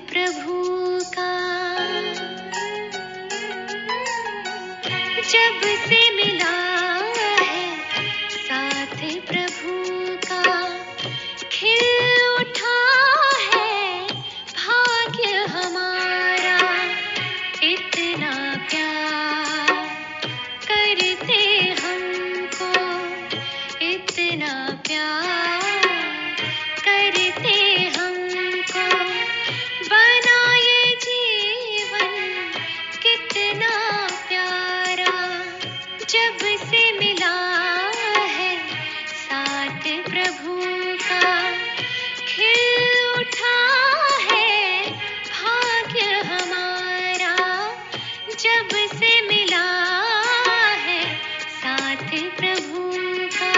प्रभु का। जब से मिला है साथ प्रभु का, खिल उठा है भाग्य हमारा। इतना प्यार करते हमको, इतना प्यार करते हमको। बनाए जीवन कितना प्यारा, जब से मिला है साथ प्रभु का। खिल उठा है भाग्य हमारा, जब से मिला है साथ प्रभु का।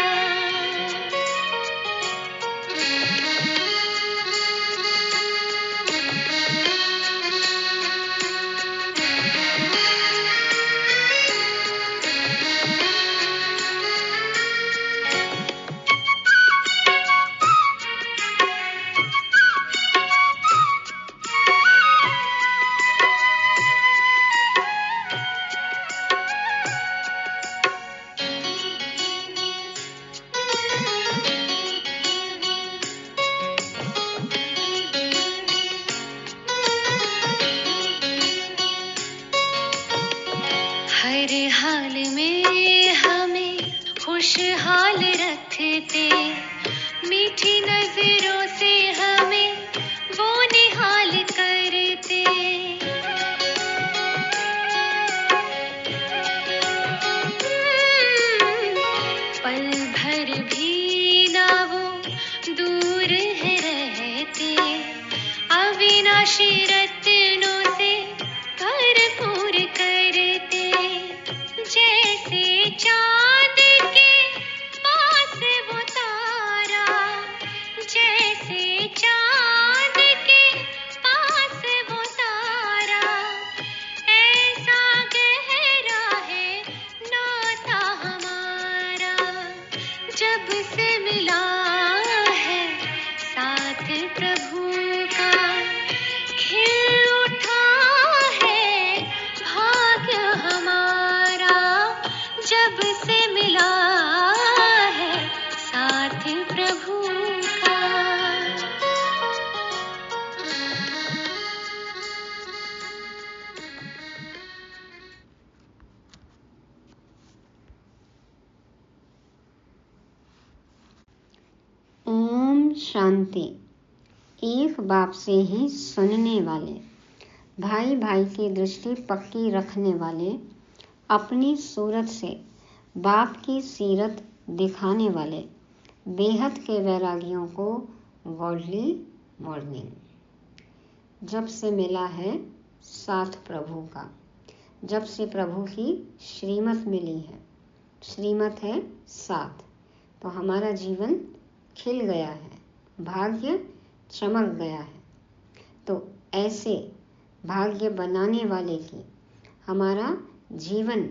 हर हाल में हमें खुशहाल रखते, मीठी नजरों से हमें वो निहाल करते। पल भर भी ना वो दूर है रहते, अविनाशी रत्नों से भरपूर करते। जैसे चांद के पास वो तारा, जैसे चांद के पास वो तारा, ऐसा गहरा है नाता हमारा। जब से मिला है साथ प्रभु का, खिल उठा है भाग्य हमारा। जब से मिला है साथ प्रभु का। ओम शांति। एक बाप से ही सुनने वाले, भाई भाई की दृष्टि पक्की रखने वाले, अपनी सूरत से बाप की सीरत दिखाने वाले, बेहद के वैरागियों को गॉडली मॉर्निंग। जब से मिला है साथ प्रभु का, जब से प्रभु की श्रीमत मिली है, श्रीमत है साथ, तो हमारा जीवन खिल गया है, भाग्य चमक गया है। तो ऐसे भाग्य बनाने वाले की, हमारा जीवन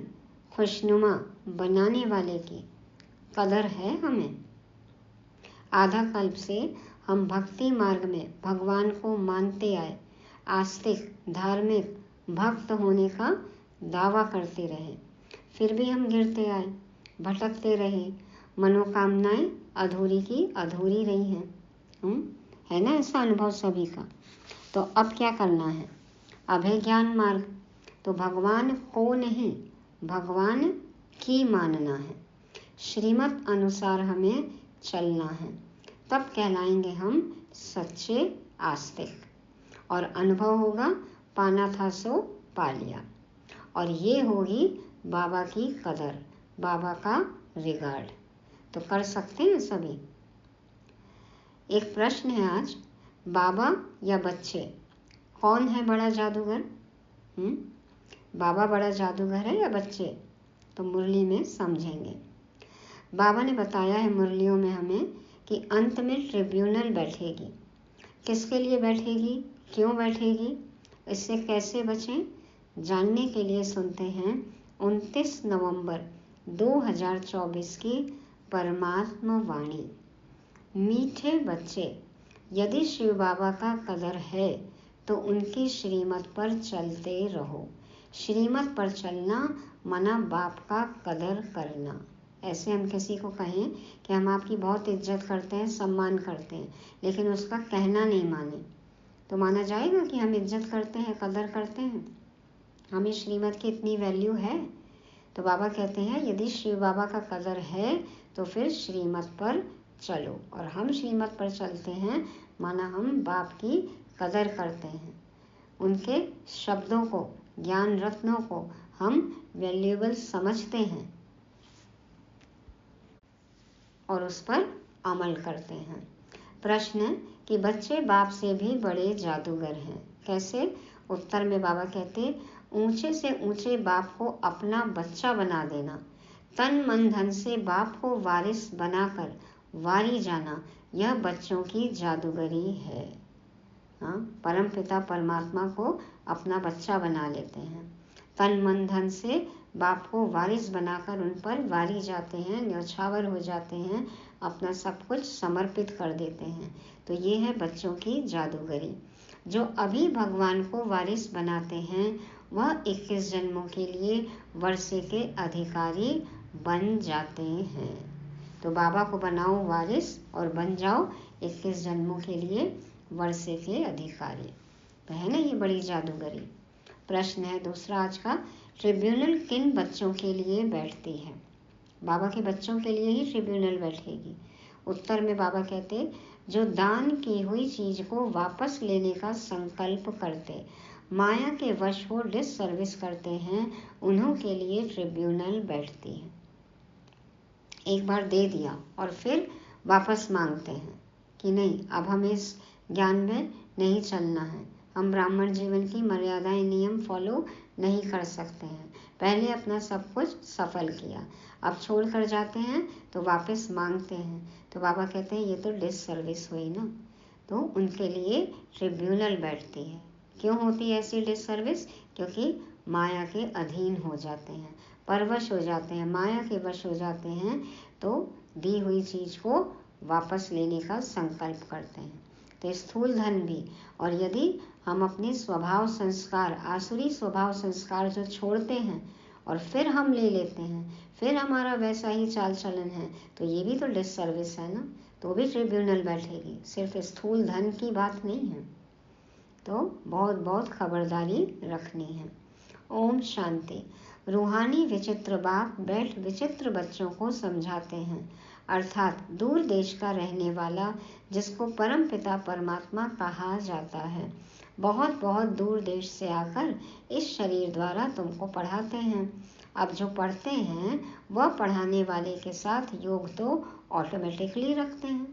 खुशनुमा बनाने वाले की कदर है हमें। आधा कल्प से हम भक्ति मार्ग में भगवान को मानते आए, आस्तिक धार्मिक भक्त होने का दावा करते रहे, फिर भी हम गिरते आए, भटकते रहे, मनोकामनाएं अधूरी की अधूरी रही हैं। है ना ऐसा अनुभव सभी का। तो अब क्या करना है? अभय ज्ञान मार्ग। तो भगवान को नहीं, भगवान की मानना है, श्रीमत अनुसार हमें चलना है, तब कहलाएंगे हम सच्चे आस्तिक। और अनुभव होगा पाना था सो पा लिया, और ये होगी बाबा की कदर, बाबा का रिगार्ड। तो कर सकते हैं सभी। एक प्रश्न है आज, बाबा या बच्चे, कौन है बड़ा जादूगर? बाबा बड़ा जादूगर है या बच्चे? तो मुरली में समझेंगे। बाबा ने बताया है मुरलियों में हमें कि अंत में ट्रिब्यूनल बैठेगी। किसके लिए बैठेगी, क्यों बैठेगी, इससे कैसे बचें, जानने के लिए सुनते हैं 29 नवंबर 2024 की परमात्मा वाणी। मीठे बच्चे, यदि शिव बाबा का कदर है तो उनकी श्रीमत पर चलते रहो। श्रीमत पर चलना माना बाप का कदर करना। ऐसे हम किसी को कहें कि हम आपकी बहुत इज्जत करते हैं, सम्मान करते हैं, लेकिन उसका कहना नहीं माने, तो माना जाएगा कि हम इज्जत करते हैं, कदर करते हैं, हमें श्रीमत की इतनी वैल्यू है? तो बाबा कहते हैं यदि शिव बाबा का कदर है तो फिर श्रीमत पर चलो। और हम श्रीमत पर चलते हैं माना हम बाप की कदर करते हैं, उनके शब्दों को, ज्ञान रत्नों को हम वैल्यूएबल समझते हैं और उस पर अमल करते हैं। प्रश्न कि बच्चे बाप से भी बड़े जादूगर हैं, कैसे? उत्तर में बाबा कहते ऊंचे से ऊंचे बाप को अपना बच्चा बना देना, तन मन धन से बाप को वारिस बनाकर वारी जाना, यह बच्चों की जादूगरी है। परम पिता परमात्मा को अपना बच्चा बना लेते हैं, तन मन धन से बाप को वारिस बनाकर उन पर वारी जाते हैं, न्यौछावर हो जाते हैं, अपना सब कुछ समर्पित कर देते हैं। तो ये है बच्चों की जादूगरी। जो अभी भगवान को वारिस बनाते हैं वह 21 जन्मों के लिए वर्षे के अधिकारी बन जाते हैं। तो बाबा को बनाओ वारिस और बन जाओ 21 जन्मों के लिए वर्षे के अधिकारी। तो है ना ये बड़ी जादूगरी। प्रश्न है दूसरा आज का, ट्रिब्यूनल किन बच्चों के लिए बैठती है? बाबा के बच्चों के लिए ही ट्रिब्यूनल बैठेगी। उत्तर में बाबा कहते जो दान की हुई चीज को वापस लेने का संकल्प करते, माया के वश हो डिससर्विस करते हैं, उन्हों के लिए ट्रिब्यूनल बैठती है। एक बार दे दिया और फिर वापस मांगते हैं कि नहीं, अब हमें इस ज्ञान में नहीं चलना है, हम ब्राह्मण जीवन की मर्यादाएं नियम फॉलो नहीं कर सकते हैं, पहले अपना सब कुछ सफल किया, अब छोड़ कर जाते हैं तो वापस मांगते हैं। तो बाबा कहते हैं ये तो डिससर्विस हुई ना। तो उनके लिए ट्रिब्यूनल बैठती है। क्यों होती है ऐसी डिससर्विस? क्योंकि माया के अधीन हो जाते हैं, परवश हो जाते हैं, माया के वश हो जाते हैं, तो दी हुई चीज को वापस लेने का संकल्प करते हैं। तो स्थूल धन भी, और यदि हम अपने स्वभाव संस्कार, आसुरी स्वभाव संस्कार जो छोड़ते हैं और फिर हम ले लेते हैं, फिर हमारा वैसा ही चाल चलन है, तो ये भी तो डिससर्विस है ना। तो भी ट्रिब्यूनल बैठेगी, सिर्फ स्थूल धन की बात नहीं है। तो बहुत बहुत खबरदारी रखनी है। ओम शांति। रूहानी विचित्र बाप बैठ विचित्र बच्चों को समझाते हैं, अर्थात दूर देश का रहने वाला जिसको परम पिता परमात्मा कहा जाता है, बहुत बहुत दूर देश से आकर इस शरीर द्वारा तुमको पढ़ाते हैं। अब जो पढ़ते हैं वह पढ़ाने वाले के साथ योग तो ऑटोमेटिकली रखते हैं,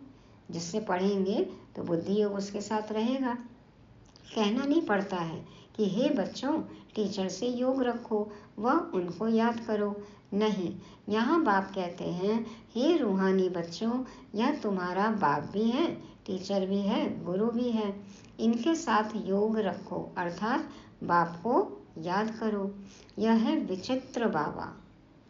जिससे पढ़ेंगे तो बुद्धि योग उसके साथ रहेगा। कहना नहीं पड़ता है कि हे बच्चों टीचर से योग रखो व उनको याद करो, नहीं, यहाँ बाप कहते हैं हे रूहानी बच्चों, यह तुम्हारा बाप भी है, टीचर भी है, गुरु भी है, इनके साथ योग रखो, अर्थात बाप को याद करो। यह है विचित्र बाबा।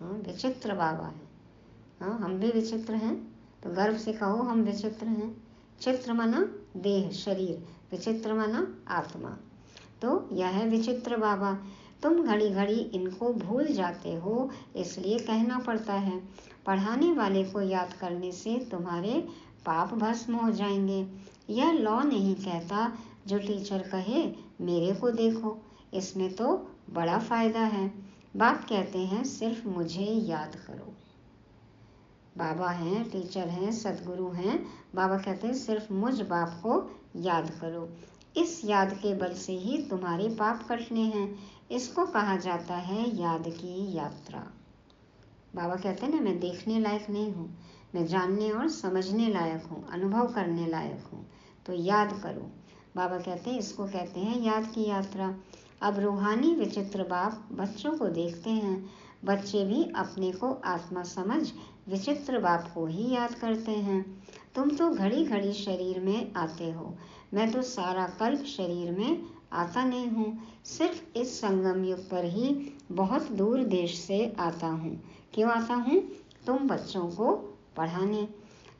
विचित्र बाबा है। हम भी विचित्र हैं, तो गर्व से कहो हम विचित्र हैं। चित्र माना देह, शरीर, विचित्र माना आत्मा। तो यह है विचित्र बाबा। तुम घड़ी घड़ी इनको भूल जाते हो, इसलिए कहना पड़ता है। पढ़ाने वाले को याद करने से तुम्हारे पाप भस्म हो जाएंगे। यह लॉ नहीं कहता जो टीचर कहे मेरे को देखो, इसमें तो बड़ा फायदा है। बाप कहते हैं सिर्फ मुझे याद करो। बाबा हैं, टीचर हैं, सदगुरु हैं, बाबा कहते हैं सिर्फ मुझ बाप को याद करो। इस याद के बल से ही तुम्हारे पाप कटने हैं। इसको कहा जाता है याद की यात्रा। बाबा कहते हैं ना, मैं देखने लायक नहीं हूँ, मैं जानने और समझने लायक हूँ, अनुभव करने लायक हूँ, तो याद करो। बाबा कहते हैं इसको कहते हैं याद की यात्रा। अब रूहानी विचित्र बाप बच्चों को देखते हैं, बच्चे भी अपने को आत्मा समझ विचित्र बाप को ही याद करते हैं। तुम तो घड़ी घड़ी शरीर में आते हो, मैं तो सारा कल्प शरीर में आता नहीं हूँ, सिर्फ इस संगम युग पर ही बहुत दूर देश से आता हूँ। क्यों आता हूँ? तुम बच्चों को पढ़ाने।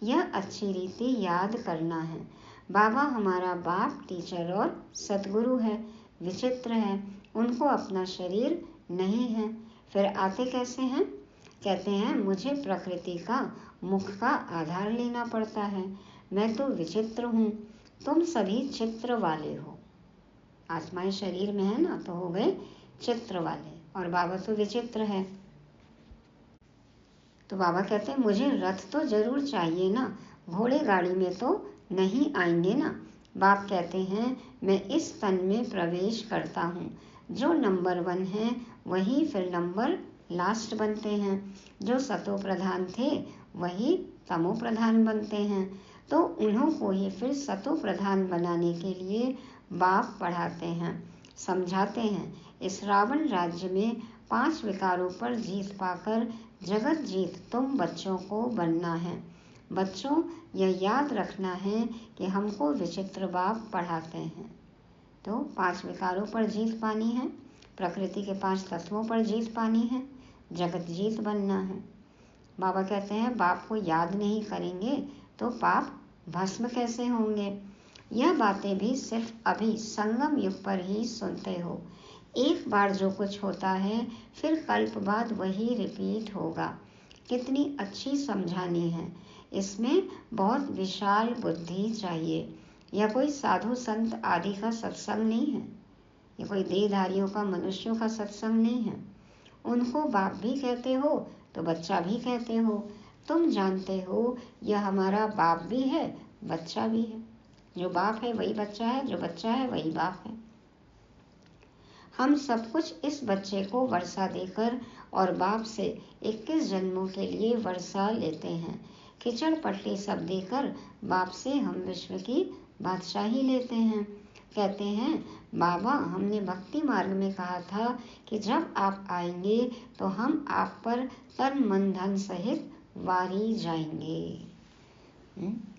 यह अच्छी रीति याद करना है। बाबा हमारा बाप, टीचर और सतगुरु है, विचित्र है, उनको अपना शरीर नहीं है, फिर आते कैसे हैं? कहते हैं मुझे प्रकृति का मुख का आधार लेना पड़ता है, मैं तो विचित्र हूँ, तुम सभी चित्र वाले हो। आत्माएं शरीर में है ना, तो हो गए चित्र वाले, और बाबा तो विचित्र है। तो बाबा कहते हैं मुझे रथ तो जरूर चाहिए ना, घोड़े गाड़ी में तो नहीं आएंगे ना। बाप कहते हैं मैं इस तन में प्रवेश करता हूँ, जो नंबर 1 है वही फिर नंबर लास्ट बनते हैं, जो सतो प्रधान थे वही तमो प्रधान बनते हैं, तो उन्हों को ही फिर सतो प्रधान बनाने के लिए बाप पढ़ाते हैं, समझाते हैं। इस रावण राज्य में 5 विकारों पर जीत पाकर जगत जीत तुम बच्चों को बनना है। बच्चों, यह याद रखना है कि हमको विचित्र बाप पढ़ाते हैं। तो 5 विकारों पर जीत पानी है, प्रकृति के 5 तत्वों पर जीत पानी है, जगत जीत बनना है। बाबा कहते हैं बाप को याद नहीं करेंगे तो पाप भस्म कैसे होंगे। यह बातें भी सिर्फ अभी संगम युग पर ही सुनते हो। एक बार जो कुछ होता है फिर कल्प बाद वही रिपीट होगा। कितनी अच्छी समझानी है, इसमें बहुत विशाल बुद्धि चाहिए। यह कोई साधु संत आदि का सत्संग नहीं है, यह कोई देहधारियों का, मनुष्यों का सत्संग नहीं है। उनको बाप भी कहते हो तो बच्चा भी कहते हो। तुम जानते हो यह हमारा बाप भी है, बच्चा भी है। जो बाप है वही बच्चा है, जो बच्चा है वही बाप है। हम सब कुछ इस बच्चे को वर्षा देकर और बाप से 21 जन्मों के लिए वर्षा लेते हैं। खिचड़ पट्टी सब देकर बाप से हम विश्व की बादशाही लेते हैं। कहते हैं बाबा हमने भक्ति मार्ग में कहा था कि जब आप आएंगे तो हम आप पर तन मन धन सहित वारी जाएंगे।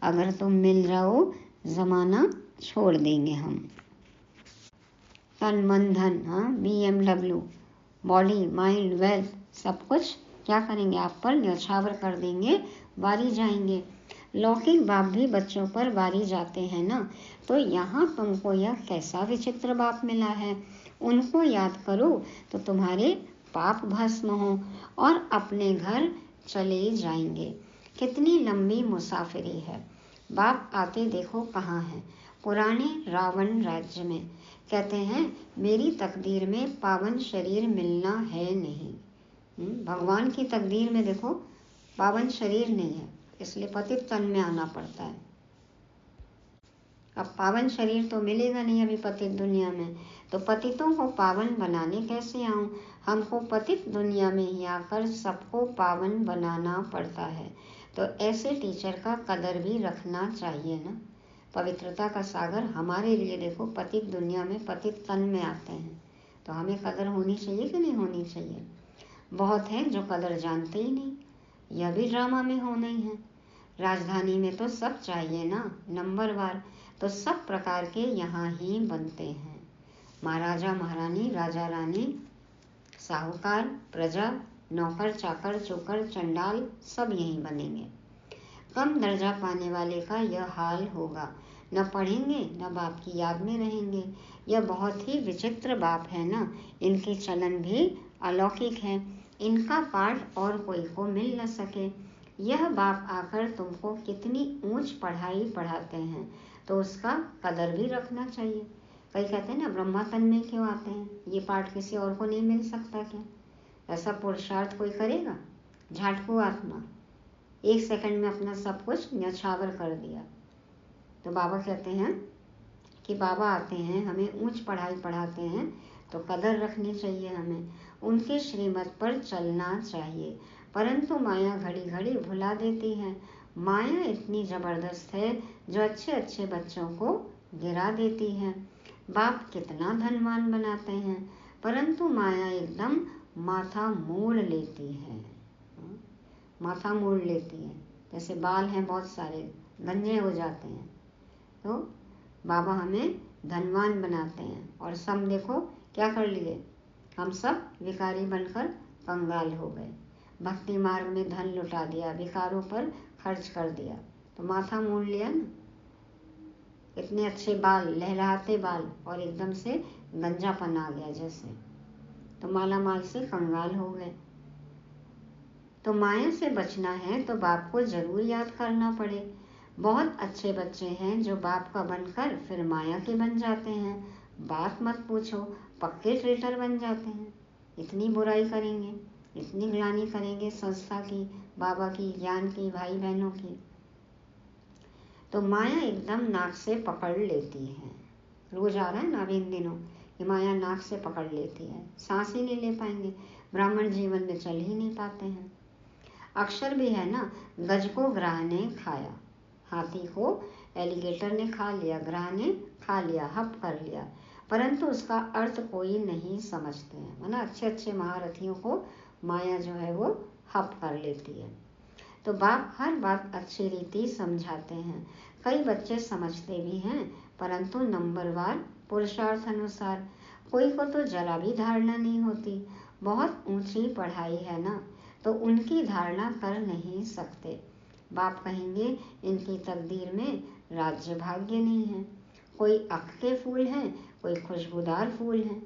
अगर तुम मिल जाओ जमाना छोड़ देंगे हम। तन मन धन, हाँ, BMW, बॉडी माइंड वेल्थ सब कुछ क्या करेंगे, आप पर न्यौछावर कर देंगे, वारी जाएंगे। लौकिक बाप भी बच्चों पर वारी जाते हैं ना, तो यहाँ तुमको यह कैसा विचित्र बाप मिला है। उनको याद करो तो तुम्हारे पाप भस्म हो और अपने घर चले जाएंगे। कितनी लंबी मुसाफिरी है। बाप आते देखो कहाँ है, पुराने रावण राज्य में। कहते हैं मेरी तकदीर में पावन शरीर मिलना है नहीं। भगवान की तकदीर में देखो पावन शरीर नहीं है, इसलिए पतित तन में आना पड़ता है। अब पावन शरीर तो मिलेगा नहीं अभी पतित दुनिया में, तो पतितों को पावन बनाने कैसे आऊं। हमको पतित दुनिया में ही आकर सबको पावन बनाना पड़ता है। तो ऐसे टीचर का कदर भी रखना चाहिए ना। पवित्रता का सागर हमारे लिए देखो पतित दुनिया में पतित तन में आते हैं, तो हमें कदर होनी चाहिए कि नहीं होनी चाहिए। बहुत हैं जो कदर जानते ही नहीं, यह भी ड्रामा में होना ही है। राजधानी में तो सब चाहिए ना, नंबर वार, तो सब प्रकार के यहाँ ही बनते हैं। महाराजा महारानी, राजा रानी, साहूकार, प्रजा, नौकर चाकर, चोकर, चंडाल सब यहीं बनेंगे। कम दर्जा पाने वाले का यह हाल होगा, न पढ़ेंगे न बाप की याद में रहेंगे। यह बहुत ही विचित्र बाप है ना, इनके चलन भी अलौकिक है, इनका पाठ और कोई को मिल न सके। यह बाप आकर तुमको कितनी ऊंच पढ़ाई पढ़ाते हैं, तो उसका कदर भी रखना चाहिए। कई कहते हैं ना ब्रह्मा तन में क्यों आते हैं, ये पाठ किसी और को नहीं मिल सकता क्या। ऐसा पुरुषार्थ कोई करेगा। झाटकू आत्मा 1 सेकंड में अपना सब कुछ न्यौछावर कर दिया। तो बाबा कहते हैं कि बाबा आते हैं हमें ऊंच पढ़ाई पढ़ाते हैं, तो कदर रखनी चाहिए हमें, उनके श्रीमत पर चलना चाहिए। परंतु माया घड़ी घड़ी भुला देती है। माया इतनी जबरदस्त है जो अच्छे अच्छे बच्चों को गिरा देती है। बाप कितना धनवान बनाते हैं, परंतु माया एकदम माथा मोड़ लेती है। माथा मोड़ लेती है, जैसे बाल हैं बहुत सारे, गंजे हो जाते हैं। तो बाबा हमें धनवान बनाते हैं, और सब देखो क्या कर लिए, हम सब विकारी बनकर कंगाल हो गए। भक्ति मार्ग में धन लुटा दिया, विकारों पर खर्च कर दिया, तो माथा मोड़ लिया ना। इतने अच्छे बाल, लहराते बाल, और एकदम से गंजापन आ गया जैसे, तो माला माल से कंगाल हो गए। तो माया से बचना है तो बाप को जरूर याद करना पड़े। बहुत अच्छे बच्चे हैं जो बाप का बनकर फिर माया के बन जाते हैं। बात मत पूछो, पक्के ट्रेटर बन जाते हैं। इतनी बुराई करेंगे, इतनी ग्लानि करेंगे संस्था की, बाबा की, ज्ञान की, भाई बहनों की। तो माया एकदम नाक से पकड़ लेती है। रोज आ रहा है ना अभी इन दिनों, ये माया नाक से पकड़ लेती है, सांस ही नहीं ले पाएंगे, ब्राह्मण जीवन में चल ही नहीं पाते हैं। अक्षर भी है ना, गज को ग्राह ने खाया, हाथी को एलिगेटर ने खा लिया, ग्राह ने खा लिया, हप कर लिया, परंतु उसका अर्थ कोई नहीं समझते हैं। है ना, अच्छे अच्छे महारथियों को माया जो है वो हप कर लेती है। तो बाप हर बात अच्छी रीति समझाते हैं। कई बच्चे समझते भी हैं, परंतु नंबरवार पुरुषार्थ अनुसार। कोई को तो जरा भी धारणा नहीं होती, बहुत ऊंची पढ़ाई है ना, तो उनकी धारणा कर नहीं सकते। बाप कहेंगे इनकी तकदीर में राज्य भाग्य नहीं है। कोई अख के फूल हैं, कोई खुशबूदार फूल हैं,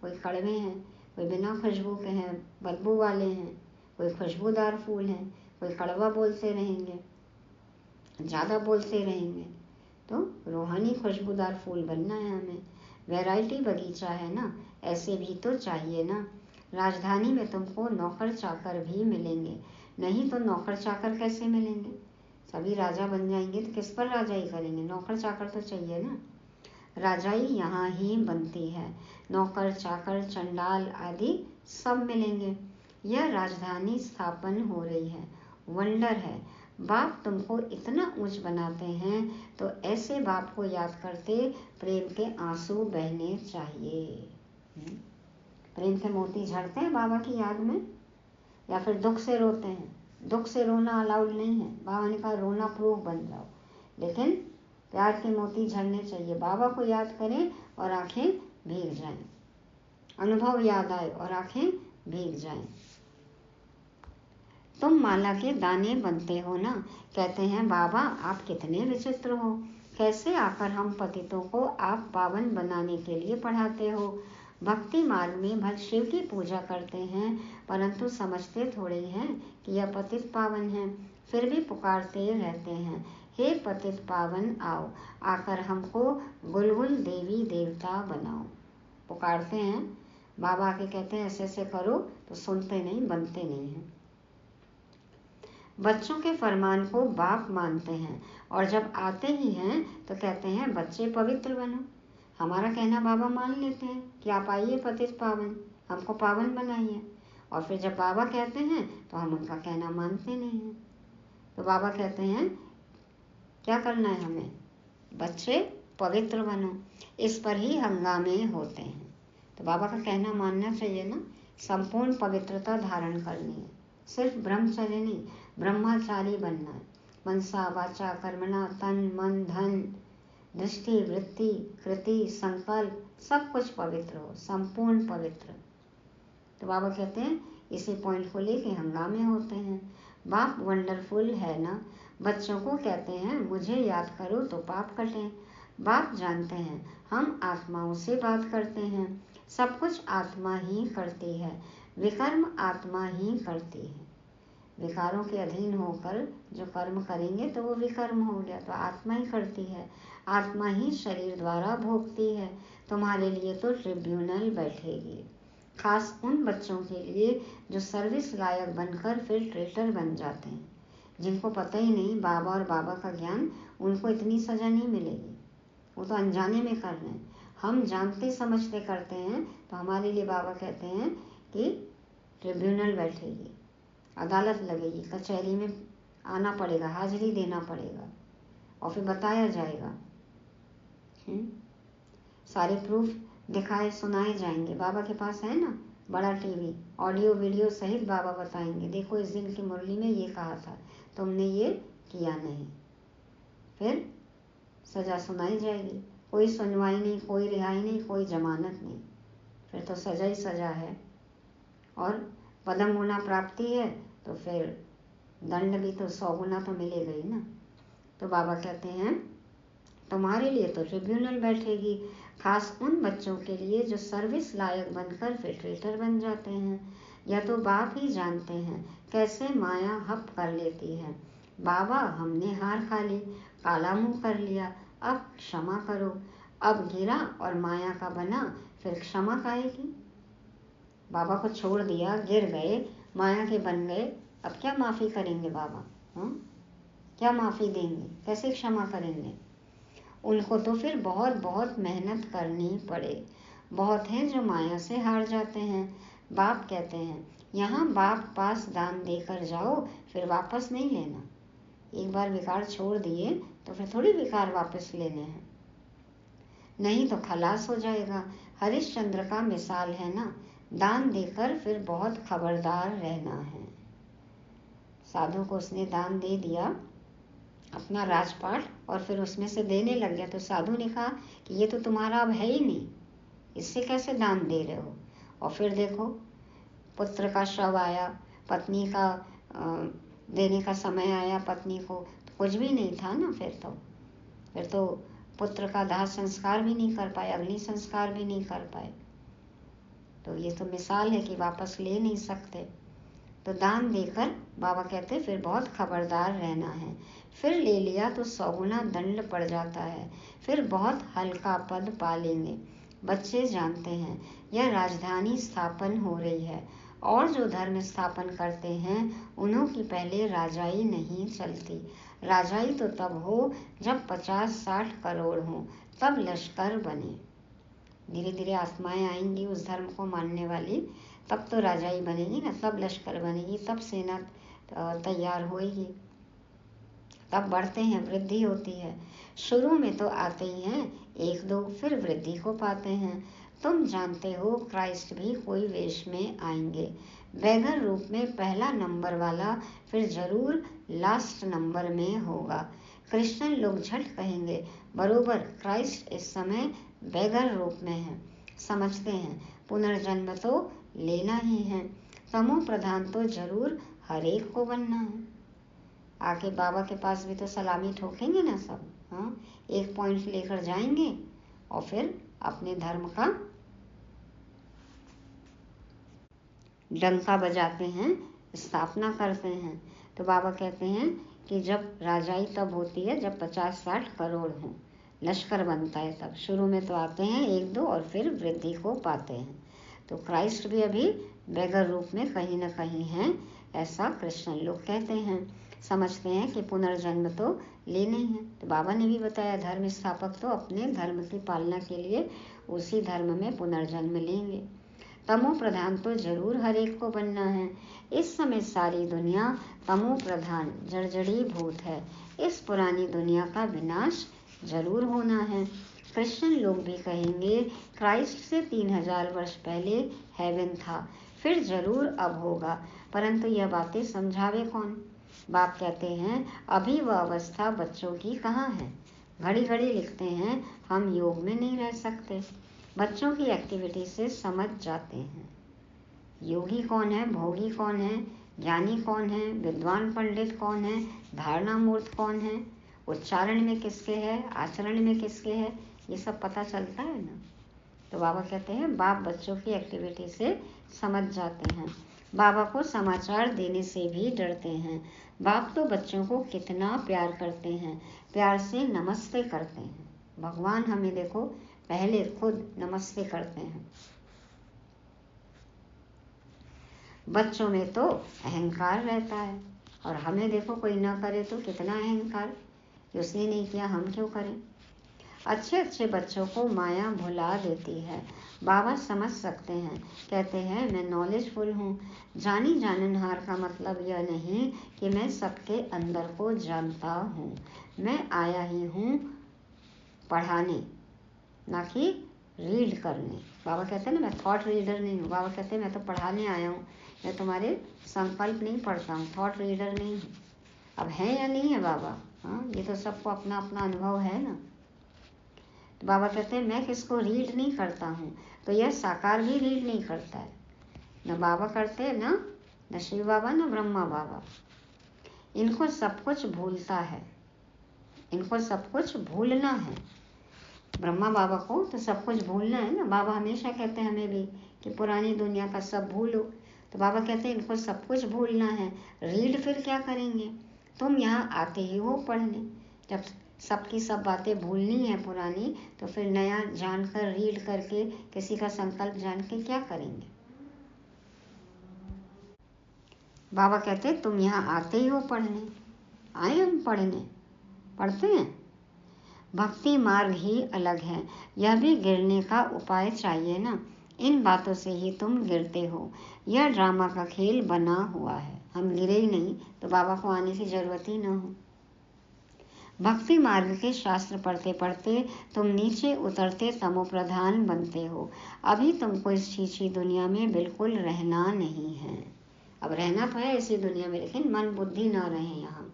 कोई कड़वे हैं, कोई बिना खुशबू के हैं, बदबू वाले हैं, कोई खुशबूदार फूल हैं, कोई कड़वा बोलते रहेंगे, ज़्यादा बोलते रहेंगे। तो रूहानी खुशबूदार फूल बनना है हमें। वैरायटी बगीचा है ना, ऐसे भी तो चाहिए ना। राजधानी में तुमको नौकर चाकर भी मिलेंगे, नहीं तो नौकर चाकर कैसे मिलेंगे? सभी राजा बन जाएंगे तो किस पर राजाई करेंगे? नौकर चाकर तो चाहिए ना। राजाई यहाँ ही बनती है, नौकर चाकर चंडाल आदि सब मिलेंगे। यह राजधानी स्थापन हो रही है, वंडर है। बाप तुमको इतना ऊंच बनाते हैं तो ऐसे बाप को याद करते प्रेम के आंसू बहने चाहिए। प्रेम के मोती झड़ते हैं बाबा की याद में, या फिर दुख से रोते हैं? दुख से रोना अलाउड नहीं है, बाबा ने कहा रोना प्रूफ बन जाओ, लेकिन प्यार के मोती झड़ने चाहिए। बाबा को याद करें और आंखें भीग जाएं, अनुभव याद आए और आंखें भीग जाएं। तुम माला के दाने बनते हो ना, कहते हैं बाबा आप कितने विचित्र हो, कैसे आकर हम पतितों को आप पावन बनाने के लिए पढ़ाते हो। भक्ति मार्ग में भक्त शिव की पूजा करते हैं, परंतु समझते थोड़े हैं कि यह पतित पावन है, फिर भी पुकारते रहते हैं हे पतित पावन आओ, आकर हमको गुलगुल देवी देवता बनाओ। पुकारते हैं, बाबा आके कहते हैं ऐसे ऐसे करो, तो सुनते नहीं, बनते नहीं हैं। बच्चों के फरमान को बाप मानते हैं, और जब आते ही हैं तो कहते हैं बच्चे पवित्र बनो। हमारा कहना बाबा मान लेते हैं कि आप आइए पतित पावन, हमको पावन बनाइए, और फिर जब बाबा कहते हैं तो हम उनका कहना मानते नहीं हैं। तो बाबा कहते हैं क्या करना है हमें? बच्चे पवित्र बनो। इस पर ही हंगामे होते हैं। तो बाबा का कहना मानना चाहिए ना। संपूर्ण पवित्रता धारण करनी है, सिर्फ ब्रह्मचर्य नहीं, ब्रह्मचारी बनना है। मनसा वाचा कर्मणा, तन मन धन दृष्टि वृत्ति कृति संकल्प सब कुछ पवित्र हो, संपूर्ण पवित्र। तो बाबा कहते हैं इसी पॉइंट को लेके हंगामे होते हैं। बाप वंडरफुल है ना। बच्चों को कहते हैं मुझे याद करो तो पाप कटें। बाप जानते हैं हम आत्माओं से बात करते हैं, सब कुछ आत्मा ही करती है, विकर्म आत्मा ही करती है। विकारों के अधीन होकर जो कर्म करेंगे तो वो विकर्म हो गया, तो आत्मा ही करती है, आत्मा ही शरीर द्वारा भोगती है। तुम्हारे लिए तो ट्रिब्यूनल बैठेगी, खास उन बच्चों के लिए जो सर्विस लायक बनकर फिर ट्रेटर बन जाते हैं, जिनको पता ही नहीं बाबा और बाबा का ज्ञान, उनको इतनी सजा नहीं मिलेगी, वो तो अनजाने में कर रहे हैं। हम जानते समझते करते हैं, तो हमारे लिए बाबा कहते हैं कि ट्रिब्यूनल बैठेगी, अदालत लगेगी, कचहरी में आना पड़ेगा, हाजिरी देना पड़ेगा, और फिर बताया जाएगा। सारे प्रूफ दिखाए सुनाए जाएंगे। बाबा के पास है ना बड़ा टीवी, ऑडियो वीडियो सहित बाबा बताएंगे, देखो इस दिन की मुरली में ये कहा था, तुमने ये किया नहीं। फिर सजा सुनाई जाएगी, कोई सुनवाई नहीं, कोई रिहाई नहीं, कोई जमानत नहीं, फिर तो सजा ही सजा है। और पदम गुना प्राप्ति है तो फिर दंड भी तो 100 गुना तो मिलेगा ही ना। तो बाबा कहते हैं तुम्हारे लिए तो ट्रिब्यूनल बैठेगी, खास उन बच्चों के लिए जो सर्विस लायक बनकर फिर ट्रेटर बन जाते हैं। यह तो बाप ही जानते हैं कैसे माया हप कर लेती है। बाबा, हमने हार खा ली, काला मुंह कर लिया, अब क्षमा करो। अब गिरा और माया का बना, फिर क्षमा काहेगी? बाबा को छोड़ दिया, गिर गए, माया के बन गए, अब क्या माफ़ी करेंगे बाबा? क्या माफ़ी देंगे? कैसे क्षमा करेंगे? उनको तो फिर बहुत बहुत मेहनत करनी पड़े। बहुत हैं जो माया से हार जाते हैं। बाप कहते हैं, यहाँ बाप पास दान देकर जाओ, फिर वापस नहीं लेना। एक बार विकार छोड़ दिए तो फिर थोड़ी विकार वापस लेने हैं, नहीं तो खलास हो जाएगा। हरिश्चंद्र का मिसाल है ना, दान देकर फिर बहुत खबरदार रहना है। साधु को उसने दान दे दिया अपना राजपाट, और फिर उसमें से देने लग गया, तो साधु ने कहा कि ये तो तुम्हारा अब है ही नहीं, इससे कैसे दान दे रहे हो? और फिर देखो, पुत्र का शव आया, पत्नी का देने का समय आया पत्नी को, तो कुछ भी नहीं था ना। फिर तो पुत्र का दाह संस्कार भी नहीं कर पाए, अग्नि संस्कार भी नहीं कर पाए। तो ये तो मिसाल है कि वापस ले नहीं सकते। तो दान देकर बाबा कहते फिर बहुत खबरदार रहना है। फिर ले लिया तो 100 गुना दंड पड़ जाता है, फिर बहुत हल्का पद पा लेंगे। बच्चे जानते हैं यह राजधानी स्थापन हो रही है, और जो धर्म स्थापन करते हैं उन्हों की पहले राजाई नहीं चलती। राजाई तो तब हो जब 50-60 करोड़ हो, तब लश्कर बने। धीरे धीरे आत्माएं आएंगी उस धर्म को मानने वाली, तब तो राजाई बनेगी ना, तब लश्कर बनेगी, तब सेना तैयार होएगी, तब बढ़ते हैं, वृद्धि होती है। शुरू में तो आते ही हैं 1-2, फिर वृद्धि को पाते हैं। तुम जानते हो क्राइस्ट भी कोई वेश में आएंगे, बैगर रूप में पहला नंबर वाला, फिर जरूर लास्ट नंबर में होगा। क्रिश्चियन लोग झट कहेंगे, बरोबर क्राइस्ट इस समय बैगर रूप में है। समझते हैं पुनर्जन्म तो लेना ही है, तमो प्रधान तो जरूर हर एक को बनना है। आके बाबा के पास भी तो सलामी ठोकेंगे ना सब, हाँ, 1 पॉइंट लेकर जाएंगे और फिर अपने धर्म का डंका बजाते हैं, स्थापना करते हैं। तो बाबा कहते हैं कि जब राजाई तब होती है जब 50-60 करोड़ हो, लश्कर बनता है तब। शुरू में तो आते हैं 1-2 और फिर वृद्धि को पाते हैं। तो क्राइस्ट भी अभी बैगर रूप में कहीं ना कहीं है, ऐसा क्रिश्चियन लोग कहते हैं। समझते हैं कि पुनर्जन्म तो लेना ही है। तो बाबा ने भी बताया धर्म स्थापक तो अपने धर्म की पालना के लिए उसी धर्म में पुनर्जन्म लेंगे। तमो प्रधान तो जरूर हर एक को बनना है। इस समय सारी दुनिया तमो प्रधान जर्जरी भूत है। इस पुरानी दुनिया का विनाश जरूर होना है। क्रिश्चियन लोग भी कहेंगे क्राइस्ट से 3000 वर्ष पहले हेवन था, फिर जरूर अब होगा, परंतु यह बातें समझावे कौन? बाप कहते हैं अभी वह अवस्था बच्चों की कहाँ है। घड़ी घड़ी लिखते हैं हम योग में नहीं रह सकते। बच्चों की एक्टिविटी से समझ जाते हैं योगी कौन है, भोगी कौन है, ज्ञानी कौन है, विद्वान पंडित कौन है, धारणा मूर्त कौन है, उच्चारण में किसके है, आचरण में किसके है, ये सब पता चलता है ना। तो बाबा कहते हैं बाप बच्चों की एक्टिविटी से समझ जाते हैं। बाबा को समाचार देने से भी डरते हैं। बाप तो बच्चों को कितना प्यार करते हैं, प्यार से नमस्ते करते हैं। भगवान हमें देखो पहले खुद नमस्ते करते हैं। बच्चों में तो अहंकार रहता है, और हमें देखो कोई ना करे तो कितना अहंकार, उसने नहीं किया हम क्यों करें। अच्छे अच्छे बच्चों को माया भुला देती है। बाबा समझ सकते हैं, कहते हैं मैं नॉलेजफुल हूँ। जानी जाननहार का मतलब यह नहीं कि मैं सबके अंदर को जानता हूँ। मैं आया ही हूँ पढ़ाने, ना कि रीड करने। बाबा कहते हैं ना मैं थॉट रीडर नहीं हूँ। बाबा कहते हैं मैं तो पढ़ाने आया हूँ, मैं तुम्हारे संकल्प नहीं पढ़ता हूँ, थॉट रीडर नहीं हूँ। अब है या नहीं है बाबा? हाँ, ये तो सबको अपना अपना अनुभव है ना। तो बाबा कहते हैं मैं किसको रीड नहीं करता हूँ, तो यह साकार भी रीड नहीं करता है। न बाबा करते हैं, न शिव बाबा, न ब्रह्मा बाबा। इनको सब कुछ भूलता है, इनको सब कुछ भूलना है। ब्रह्मा बाबा को तो सब कुछ भूलना है ना। बाबा हमेशा कहते हैं हमें भी कि पुरानी दुनिया का सब भूलो। तो बाबा कहते हैं इनको सब कुछ भूलना है। रीड फिर क्या करेंगे? तुम यहाँ आते ही हो पढ़ने। जब सबकी सब बातें भूलनी है पुरानी, तो फिर नया जानकर रीड करके किसी का संकल्प जान के क्या करेंगे? बाबा कहते हैं तुम यहाँ आते ही हो पढ़ने। आए हम पढ़ने, पढ़ते हैं। भक्ति मार्ग ही अलग है, यह भी गिरने का उपाय चाहिए ना। इन बातों से ही तुम गिरते हो। यह ड्रामा का खेल बना हुआ है। हम गिरे ही नहीं तो बाबा को आने की जरूरत ही ना हो। भक्ति मार्ग के शास्त्र पढ़ते पढ़ते तुम नीचे उतरते तमोप्रधान बनते हो। अभी तुमको इस छीछी दुनिया में बिल्कुल रहना नहीं है। अब रहना तो है इसी दुनिया में, लेकिन मन बुद्धि ना रहे यहाँ।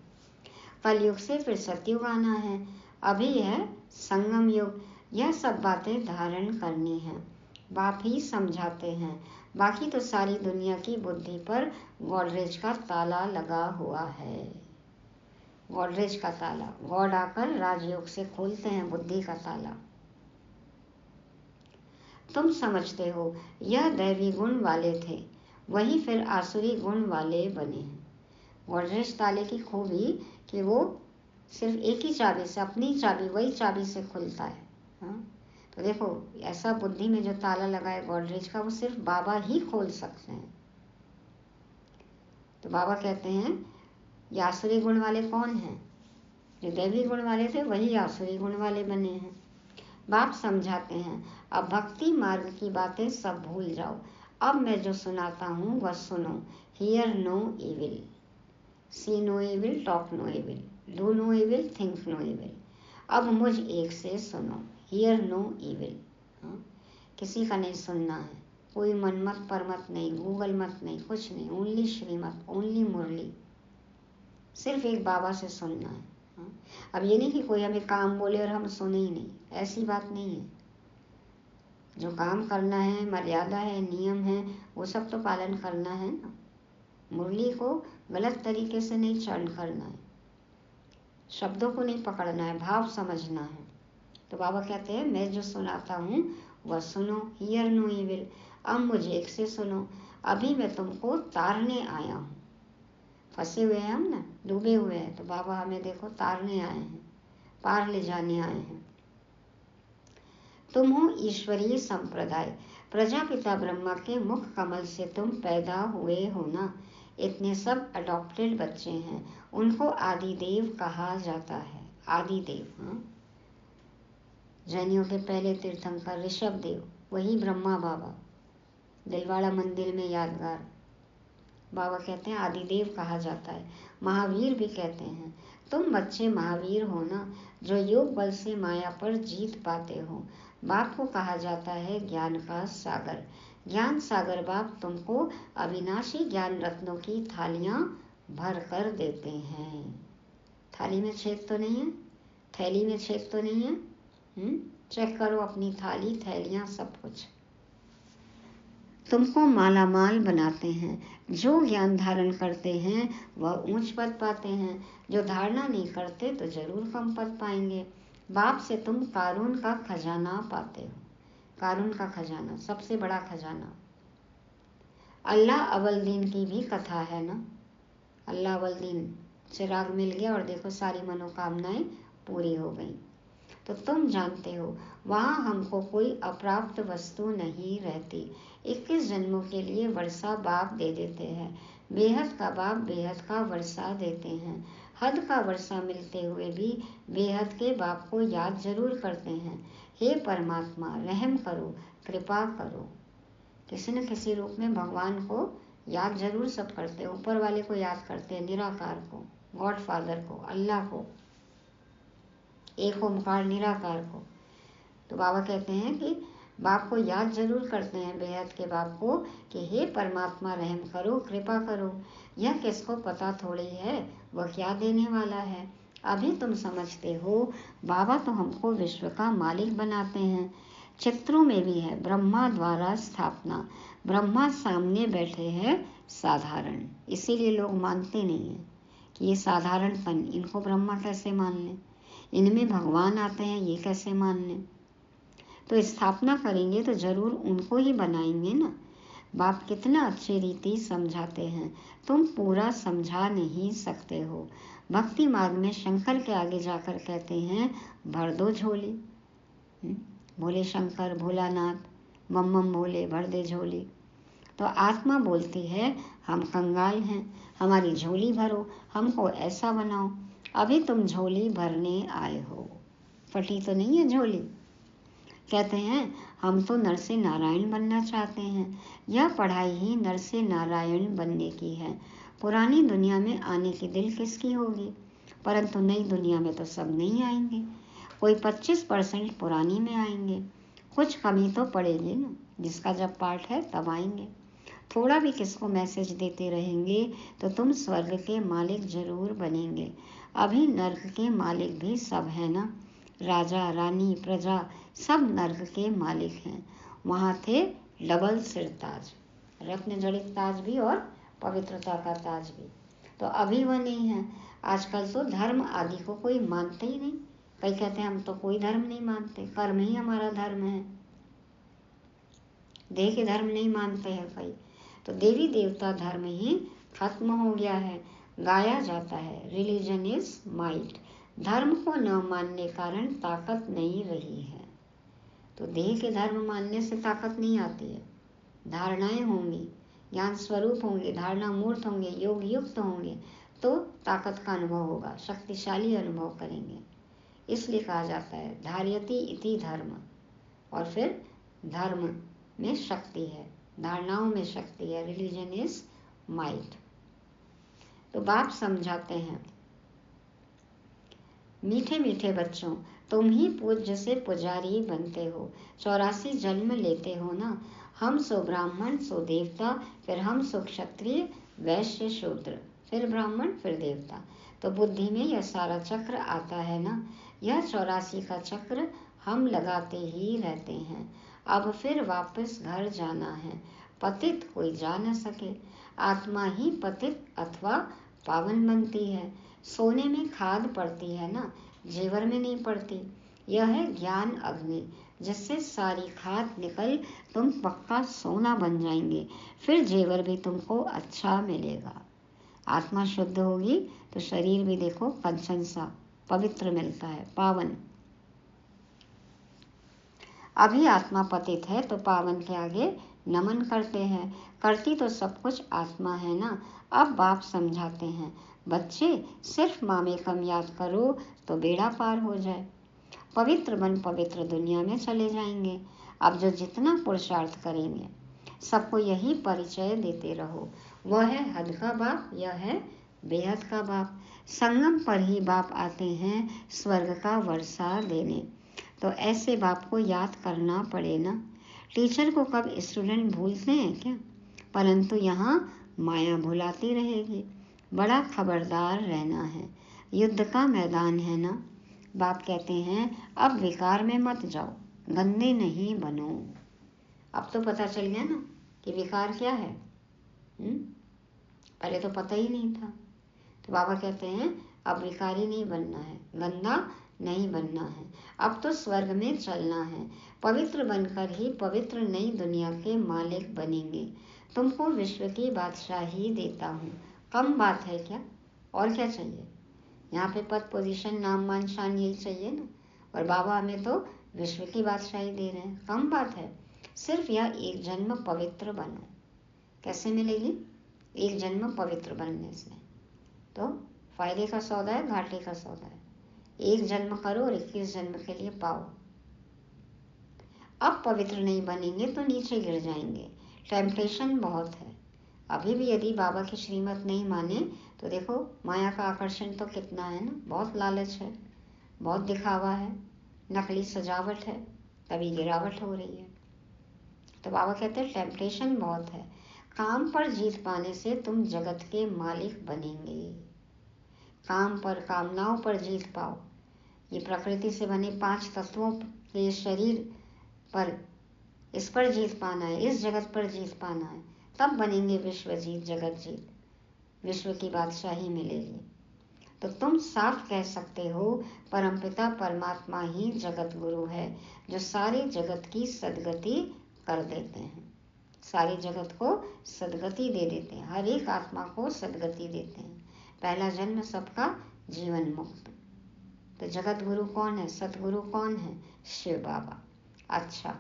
कलयुग से फिर सतयुग आना है। अभी है संगम युग। यह सब बातें धारण करनी है। बाप ही समझाते हैं। बाकी तो सारी दुनिया की बुद्धि पर गॉडरेज का ताला लगा हुआ है। गॉडरेज का ताला, गॉड आकर राजयोग से खोलते हैं बुद्धि का ताला। तुम समझते हो यह दैवी गुण वाले थे, वही फिर आसुरी गुण वाले बने हैं। गॉडरेज ताले की खूबी कि वो सिर्फ एक ही चाबी से, अपनी चाबी, वही चाबी से खुलता है। हाँ? तो देखो ऐसा बुद्धि में जो ताला लगा है गॉडरेज का, वो सिर्फ बाबा ही खोल सकते हैं। तो बाबा कहते हैं ये आसुरी गुण वाले कौन हैं? जो दैवी गुण वाले थे वही आसुरी गुण वाले बने हैं। बाप समझाते हैं अब भक्ति मार्ग की बातें सब भूल जाओ। अब मैं जो सुनाता हूँ वह सुनो। Hear no evil, see no evil, talk no evil, do no evil, think no evil. अब मुझ एक से सुनो। Hear no evil. किसी का नहीं सुनना है। कोई मनमत परमत नहीं, गूगल मत नहीं, कुछ नहीं। ओनली श्रीमत, ओनली मुरली। सिर्फ एक बाबा से सुनना है। अब ये नहीं कि कोई हमें काम बोले और हम सुने ही नहीं, ऐसी बात नहीं है। जो काम करना है, मर्यादा है, नियम है, वो सब तो पालन करना है ना। मुरली को गलत तरीके से नहीं चरण करना है, शब्दों को नहीं पकड़ना है, भाव समझना है। तो बाबा कहते हैं मैं जो सुनाता हूँ वह सुनो। Hear no evil. अब मुझे एक से सुनो। अभी मैं तुमको तारने आया हूँ। फंसे हुए हैं हम ना, डूबे हुए हैं, तो बाबा हमें देखो तारने आए हैं, पार ले जाने आए हैं। तुम हो ईश्वरीय संप्रदाय। प्रजापिता ब्रह्मा के मुख कमल से तुम पैदा हुए हो ना। इतने सब अडॉप्टेड बच्चे हैं, उनको आदिदेव कहा जाता है। आदिदेव। हाँ, जैनियों के पहले तीर्थंकर ऋषभ देव, वही ब्रह्मा बाबा। दिलवाड़ा मंदिर में यादगार। बाबा कहते हैं आदिदेव कहा जाता है। महावीर भी कहते हैं तुम बच्चे महावीर हो ना, जो योग बल से माया पर जीत पाते हो। बाप को कहा जाता है ज्ञान का सागर। ज्ञान सागर बाप तुमको अविनाशी ज्ञान रत्नों की थालियां भर कर देते हैं। थाली में छेद तो नहीं है? थैली में छेद तो नहीं है? चेक करो अपनी थाली, थैलियां, सब कुछ। तुमको मालामाल बनाते हैं। जो ज्ञान धारण करते हैं वह ऊंच पद पाते हैं, जो धारणा नहीं करते तो जरूर कम पद पाएंगे। बाप से तुम कारून का खजाना पाते हो। कारून का खजाना, सबसे बड़ा खजाना। अल्लाह अव्वल दिन की भी कथा है ना। अल्लाह अव्वल दिन चिराग मिल गया और देखो सारी मनोकामनाएं पूरी हो गई। तो तुम जानते हो वहाँ हमको कोई अप्राप्त वस्तु नहीं रहती। 21 जन्मों के लिए वर्षा बाप दे देते हैं। बेहद का बाप बेहद का वर्षा देते हैं। हद का वर्षा मिलते हुए भी बेहद के बाप को याद जरूर करते हैं। हे परमात्मा रहम करो, कृपा करो। किसी न किसी रूप में भगवान को याद जरूर सब करते हैं। ऊपर वाले को याद करते हैं, निराकार को, गॉड फादर को, अल्लाह को, एक ओमकार निराकार को। तो बाबा कहते हैं कि बाप को याद जरूर करते हैं, बेहद के बाप को, कि हे परमात्मा रहम करो, कृपा करो। यह किसको पता थोड़ी है वह क्या देने वाला है। अभी तुम समझते हो बाबा तो हमको विश्व का मालिक बनाते हैं। चित्रों में भी है ब्रह्मा द्वारा स्थापना। ब्रह्मा सामने बैठे हैं साधारण, इसीलिए लोग मानते नहीं है कि ये साधारणपन, इनको ब्रह्मा कैसे मान लें। इनमें भगवान आते हैं, ये कैसे मान लें। तो स्थापना करेंगे तो जरूर उनको ही बनाएंगे ना। बाप कितना अच्छी रीति समझाते हैं, तुम पूरा समझा नहीं सकते हो। भक्ति मार्ग में शंकर के आगे जाकर कहते हैं भर दो झोली। भोले शंकर, भोलानाथ, मम मम भोले भर दे झोली। तो आत्मा बोलती है हम कंगाल हैं, हमारी झोली भरो, हमको ऐसा बनाओ। अभी तुम झोली भरने आए हो, फटी तो नहीं है झोली। कहते हैं हम तो नर से नारायण बनना चाहते हैं। यह पढ़ाई ही नर से नारायण बनने की है। पुरानी दुनिया में आने की दिल किसकी होगी, परंतु नई दुनिया में तो सब नहीं आएंगे। कोई 25% पुरानी में आएंगे। कुछ कमी तो पड़ेगी ना, जिसका जब पाठ है तब आएंगे। थोड़ा भी किसको मैसेज देते रहेंगे तो तुम स्वर्ग के मालिक जरूर बनेंगे। अभी नर्क के मालिक भी सब है ना, राजा रानी प्रजा सब नर्क के मालिक हैं। वहाँ थे डबल सिर ताज, रत्न जड़ित ताज भी और पवित्रता का ताज भी। तो अभी वह नहीं है। आजकल तो धर्म आदि को कोई मानते ही नहीं। कई कहते हैं हम तो कोई धर्म नहीं मानते, कर्म ही हमारा धर्म है। देह के धर्म नहीं मानते हैं कई। तो देवी देवता धर्म ही खत्म हो गया है। गाया जाता है रिलीजन इज माइट। धर्म को न मानने कारण ताकत नहीं रही है। तो देह के धर्म मानने से ताकत नहीं आती है। धारणाएं होंगी, ज्ञान स्वरूप होंगे, धारणा मूर्त होंगे, योग युक्त होंगे तो ताकत का अनुभव होगा, शक्तिशाली अनुभव करेंगे। इसलिए कहा जाता है धार्यति इति धर्म। और फिर धर्म में शक्ति है, धारणाओं में शक्ति है। Religion is might. तो बाप समझाते हैं मीठे मीठे बच्चों, तुम ही पूज्य से पुजारी बनते हो। 84 जन्म लेते हो ना। हम सो ब्राह्मण सो देवता, फिर हम सो क्षत्रिय वैश्य शूद्र, फिर ब्राह्मण फिर देवता। तो बुद्धि में यह सारा चक्र आता है ना। यह 84 का चक्र हम लगाते ही रहते हैं। अब फिर वापस घर जाना है। पतित कोई जा न सके। आत्मा ही पतित अथवा पावन बनती है। सोने में खाद पड़ती है ना, जेवर में नहीं पड़ती। यह है ज्ञान अग्नि, जिससे सारी खाद निकल तुम पक्का सोना बन जाएंगे। फिर जेवर भी तुमको अच्छा मिलेगा। आत्मा शुद्ध होगी तो शरीर भी देखो कंचन सा पवित्र मिलता है, पावन। अभी आत्मा पतित है तो पावन के आगे नमन करते हैं। करती तो सब कुछ आत्मा है ना। अब बाप समझाते हैं बच्चे सिर्फ मामेकम याद करो तो बेड़ा पार हो जाए। पवित्र बन पवित्र दुनिया में चले जाएंगे। अब जो जितना पुरुषार्थ करेंगे सबको यही परिचय देते रहो। वह है हद का बाप, यह है बेहद का बाप। संगम पर ही बाप आते हैं स्वर्ग का वर्षा देने। तो ऐसे बाप को याद करना पड़े ना। टीचर को कब स्टूडेंट भूलते हैं क्या, परंतु यहाँ माया भुलाती रहेगी। बड़ा खबरदार रहना है, युद्ध का मैदान है ना। बाप कहते हैं अब विकार में मत जाओ, गंदे नहीं बनो। अब तो पता चल गया ना कि विकार क्या है। पहले तो पता ही नहीं था। तो बाबा कहते हैं अब विकारी नहीं बनना है, गंदा नहीं बनना है। अब तो स्वर्ग में चलना है। पवित्र बनकर ही पवित्र नई दुनिया के मालिक बनेंगे। तुमको विश्व की बादशाही देता हूँ। कम बात है क्या, और क्या चाहिए। यहाँ पे पद पोजीशन नाम मान शान यही चाहिए ना। और बाबा हमें तो विश्व की बादशाही दे रहे हैं, कम बात है। सिर्फ यह एक जन्म पवित्र बनो। कैसे मिलेगी, एक जन्म पवित्र बनने से। तो फायदे का सौदा है, घाटे का सौदा है। एक जन्म करो और 21 जन्म के लिए पाओ। अब पवित्र नहीं बनेंगे तो नीचे गिर जाएंगे। टेम्पटेशन बहुत है। अभी भी यदि बाबा की श्रीमत नहीं माने तो देखो माया का आकर्षण तो कितना है ना। बहुत लालच है, बहुत दिखावा है, नकली सजावट है, तभी गिरावट हो रही है। तो बाबा कहते हैं टेम्पटेशन बहुत है। काम पर जीत पाने से तुम जगत के मालिक बनेंगे। काम पर, कामनाओं पर जीत पाओ। ये प्रकृति से बने 5 तत्वों के शरीर पर, इस पर जीत पाना है, इस जगत पर जीत पाना है। तब बनेंगे विश्व जीत, जगत जीत, विश्व की बादशाही मिलेगी। तो तुम साफ कह सकते हो परमपिता परमात्मा ही जगत गुरु है, जो सारे जगत की सद्गति कर देते हैं, सारी जगत को सद्गति दे देते हैं, हर एक आत्मा को सद्गति देते हैं। पहला जन्म सबका जीवन मुक्त। तो जगत गुरु कौन है, सतगुरु कौन है, शिव बाबा। अच्छा,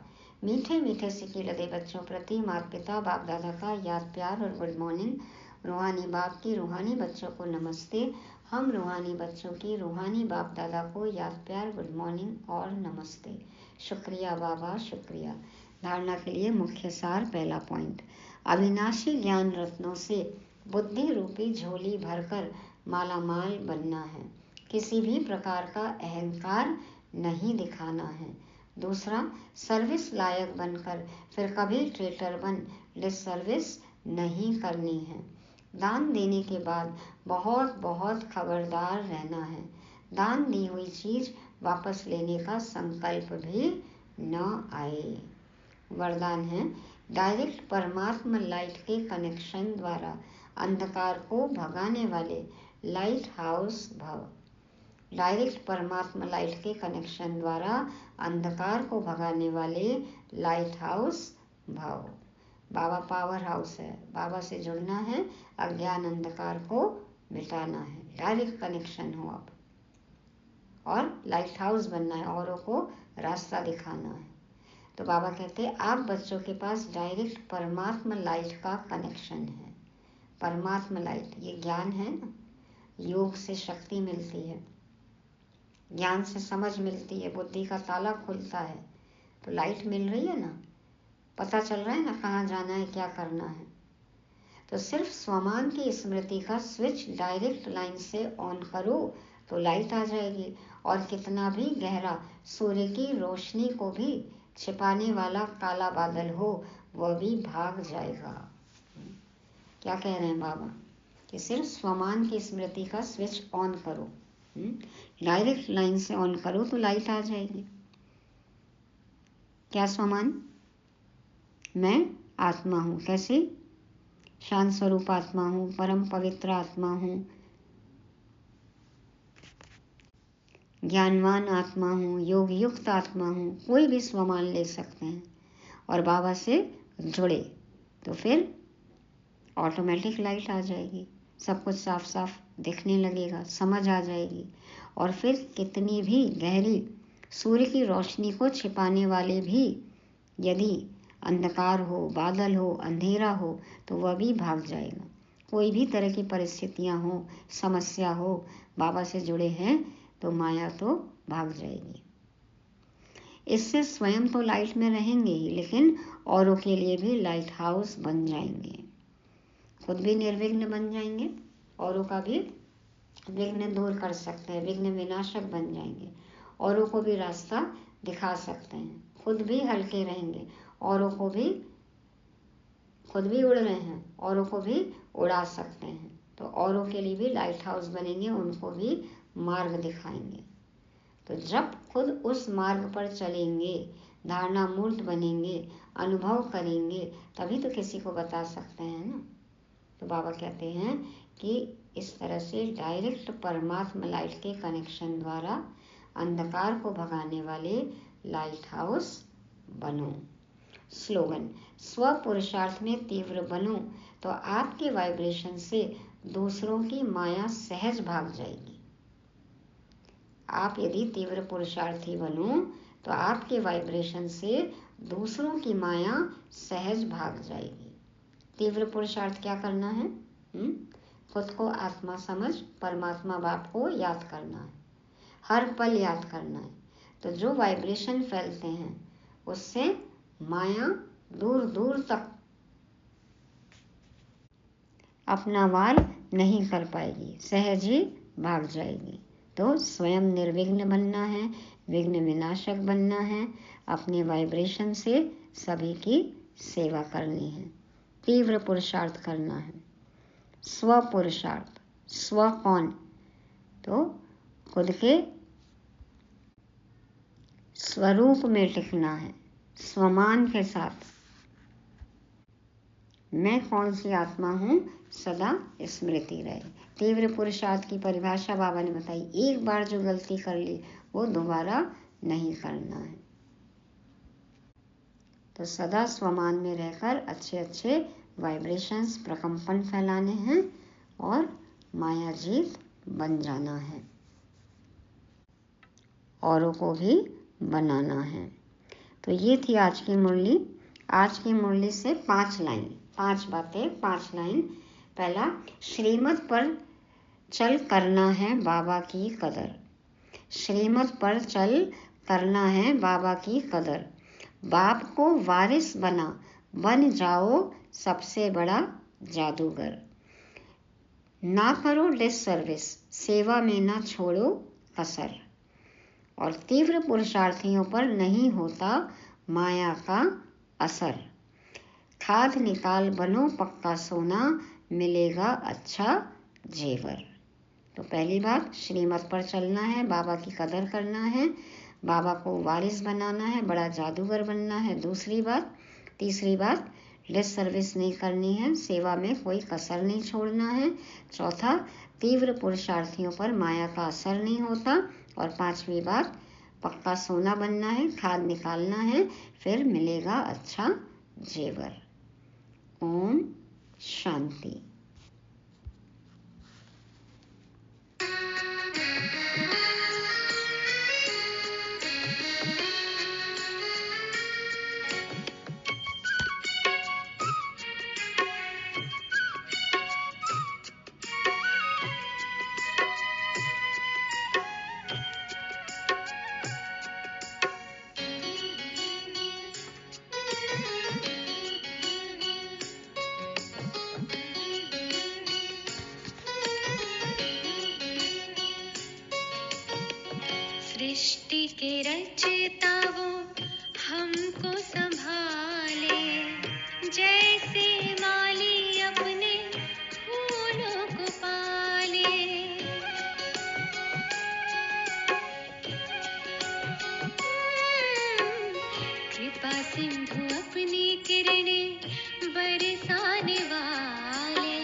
मीठे मीठे सिक्के लदे बच्चों प्रति माता पिता बाप दादा का याद प्यार और गुड मॉर्निंग। रूहानी बाप की रूहानी बच्चों को नमस्ते। हम रूहानी बच्चों की रूहानी बाप दादा को याद प्यार गुड मॉर्निंग और नमस्ते। शुक्रिया बाबा, शुक्रिया। धारणा के लिए मुख्य सार, पहला पॉइंट, अविनाशी ज्ञान रत्नों से बुद्धि रूपी झोली भरकर मालामाल बनना है, किसी भी प्रकार का अहंकार नहीं दिखाना है। दूसरा, सर्विस लायक बनकर फिर कभी ट्रेटर बन डिसर्विस नहीं करनी है। दान देने के बाद बहुत बहुत खबरदार रहना है, दान दी हुई चीज वापस लेने का संकल्प भी न आए। वरदान है, डायरेक्ट परमात्मा लाइट के कनेक्शन द्वारा अंधकार को भगाने वाले लाइट हाउस भव। डायरेक्ट परमात्मा लाइट के कनेक्शन द्वारा अंधकार को भगाने वाले लाइट हाउस भव। बाबा पावर हाउस है, बाबा से जुड़ना है, अज्ञान अंधकार को मिटाना है, डायरेक्ट कनेक्शन हो आप, और लाइट हाउस बनना है, औरों को रास्ता दिखाना है। तो बाबा कहते हैं आप बच्चों के पास डायरेक्ट परमात्मा लाइट का कनेक्शन है। परमात्मा लाइट, ये ज्ञान है ना, योग से शक्ति मिलती है, ज्ञान से समझ मिलती है, बुद्धि का ताला खुलता है, तो लाइट मिल रही है ना, पता चल रहा है ना कहाँ जाना है, क्या करना है। तो सिर्फ स्वमान की स्मृति का स्विच डायरेक्ट लाइन से ऑन करो तो लाइट आ जाएगी, और कितना भी गहरा सूर्य की रोशनी को भी छिपाने वाला काला बादल हो वह भी भाग जाएगा। क्या कह रहे हैं बाबा कि सिर्फ स्वमान की स्मृति का स्विच ऑन करो, डायरेक्ट लाइन से ऑन करो तो लाइट आ जाएगी। क्या स्वमान? मैं आत्मा हूँ, कैसे? शांत स्वरूप आत्मा हूँ, परम पवित्र आत्मा हूँ, ज्ञानवान आत्मा हूँ, योग युक्त आत्मा हूँ। कोई भी स्वमान ले सकते हैं और बाबा से जुड़े तो फिर ऑटोमेटिक लाइट आ जाएगी, सब कुछ साफ साफ दिखने लगेगा, समझ आ जाएगी। और फिर कितनी भी गहरी सूर्य की रोशनी को छिपाने वाले भी यदि अंधकार हो, बादल हो, अंधेरा हो तो वह भी भाग जाएगा। कोई भी तरह की परिस्थितियां हो, समस्या हो, बाबा से जुड़े हैं तो माया तो भाग जाएगी। इससे स्वयं तो लाइट में रहेंगे ही, लेकिन औरों के लिए भी लाइट हाउस बन जाएंगे, खुद भी निर्विघ्न बन जाएंगे, औरों का भी विघ्न दूर कर सकते हैं, विघ्न विनाशक बन जाएंगे, औरों को भी रास्ता दिखा सकते हैं, खुद भी हल्के रहेंगे, औरों को भी, खुद भी उड़ रहे हैं, औरों को भी उड़ा सकते हैं। तो औरों के लिए भी लाइट हाउस बनेंगे, उनको भी मार्ग दिखाएंगे। तो जब खुद उस मार्ग पर चलेंगे, धारणा मूर्त बनेंगे, अनुभव करेंगे, तभी तो किसी को बता सकते हैं ना। तो बाबा कहते हैं कि इस तरह से डायरेक्ट परमात्मा लाइट के कनेक्शन द्वारा अंधकार को भगाने वाले लाइट हाउस बनो। स्लोगन, स्व पुरुषार्थ में तीव्र बनो तो आपके वाइब्रेशन से दूसरों की माया सहज भाग जाएगी। आप यदि तीव्र पुरुषार्थी बनो तो आपके वाइब्रेशन से दूसरों की माया सहज भाग जाएगी। तीव्र पुरुषार्थ क्या करना है? खुद को आत्मा समझ परमात्मा बाप को याद करना है, हर पल याद करना है। तो जो वाइब्रेशन फैलते हैं उससे माया दूर दूर तक अपना वार नहीं कर पाएगी, सहज ही भाग जाएगी। तो स्वयं निर्विघ्न बनना है, विघ्न विनाशक बनना है, अपने वाइब्रेशन से सभी की सेवा करनी है, तीव्र पुरुषार्थ करना है। स्व पुरुषार्थ, स्व कौन? तो खुद के स्वरूप में टिकना है, स्वमान के साथ मैं कौन सी आत्मा हूँ सदा स्मृति रहे। तीव्र पुरुषार्थ की परिभाषा बाबा ने बताई, एक बार जो गलती कर ली वो दोबारा नहीं करना है। तो सदा स्वमान में रहकर अच्छे अच्छे वाइब्रेशंस, प्रकंपन फैलाने हैं और मायाजीत बन जाना है, औरों को भी बनाना है। तो ये थी आज की मुरली। आज की मुरली से 5 लाइन, 5 बातें, 5 लाइन। पहला, श्रीमत पर चल करना है बाबा की कदर। श्रीमत पर चल करना है बाबा की कदर। बाप को वारिस बन जाओ सबसे बड़ा जादूगर। ना करो डिससर्विस, सेवा में ना छोड़ो कसर। और तीव्र पुरुषार्थियों पर नहीं होता माया का असर। खाद निकाल बनो पक्का सोना, मिलेगा अच्छा जेवर। तो पहली बात, श्रीमत पर चलना है, बाबा की कदर करना है, बाबा को वारिस बनाना है, बड़ा जादूगर बनना है। दूसरी बात, तीसरी बात, डिससर्विस नहीं करनी है, सेवा में कोई कसर नहीं छोड़ना है। चौथा, तीव्र पुरुषार्थियों पर माया का असर नहीं होता। और 5वीं बात, पक्का सोना बनना है, खाद निकालना है, फिर मिलेगा अच्छा जेवर। ओम शांति। सृष्टि के रचता वो हमको संभाले, जैसे माली अपने फूलों को पाले। कृपा सिंधु अपनी किरणें बरसाने वाले,